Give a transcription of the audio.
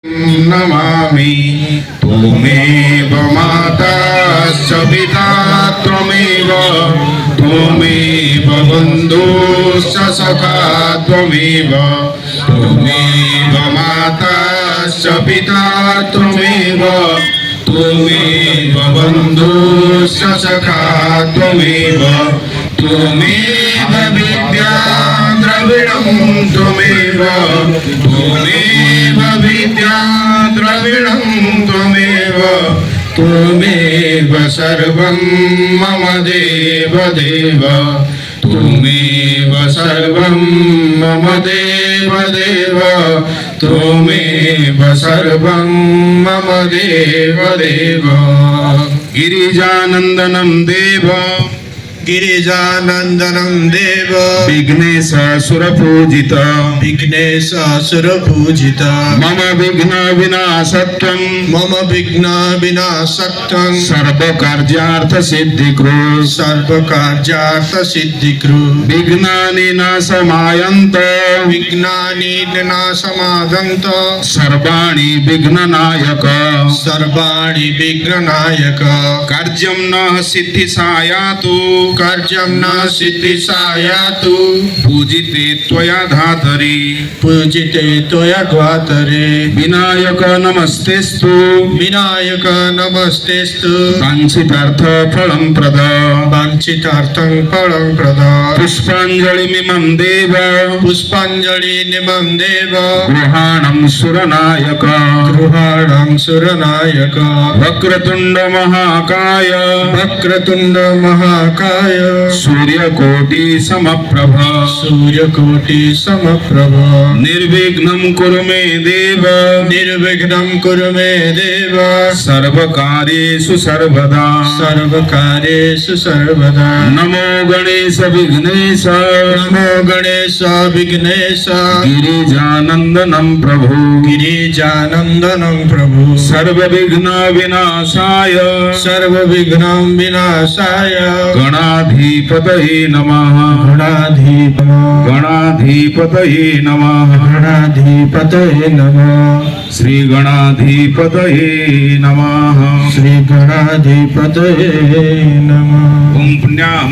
नमामि त्वमेव माता च पिता त्वमेव त्वमेव बन्धुश्च सखा त्वमेव त्वमेव माता च पिता त्वमेव त्वमेव बन्धुश्च सखा त्वमेव त्वमेव विद्या द्रविणं त्वमेव त्वमेव विद्या द्रविणं त्वमेव त्वमेव सर्वं मम देव देव त्वमेव सर्वं मम देव देव त्वमेव सर्वं मम देव देव गिरिजानन्दनं देव गिरिजानन्दनं देव विघ्नेश सुरपूजित विघ्नेश सुरपूजित मम विघ्न विनाशत्वं मम विघ्न विनाशक्तं सर्वकार्यार्थ सिद्धिकृ सर्वकार्यार्थ सिद्धिकृ विघ्नानि नाशमायन्त विघ्नानि नाशमादन्त सर्वाणि विघ्ननायक सर्वाणि विघ्ननायक कार्यं न सिद्धिसायातु कार्यं न सिद्धिसायातु पूजिते त्वया धातरि पूजिते त्वया द्वातरे विनायक नमस्तेस्तु विनायक नमस्तेस्तु वाञ्छितार्थ फलं प्रद वाञ्छितार्थं फलं प्रद पुष्पाञ्जलिमिमं देव पुष्पाञ्जलिनिमं देव गृहाणं सुरनायक गृहाणं सुरनायक वक्रतुण्ड महाकाय वक्रतुण्ड महाकाय सूर्यकोटि समप्रभ सूर्यकोटि समप्रभ निर्विघ्नं कुरु मे देव निर्विघ्नं कुरु मे देव सर्वकार्येषु सर्वदा सर्वकार्येषु सर्वदा नमो गणेश विघ्नेश नमो गणेश विघ्नेश गिरिजानन्दनं प्रभु गिरिजानन्दनं प्रभु सर्वविघ्न विनाशाय सर्वविघ्नं विनाशाय गणाधिपतये नमः गणाधिपतये नमः गणाधिपतये नमः श्री गणाधिपतये नमः श्री गणाधिपतये नमः ओम पुण्यां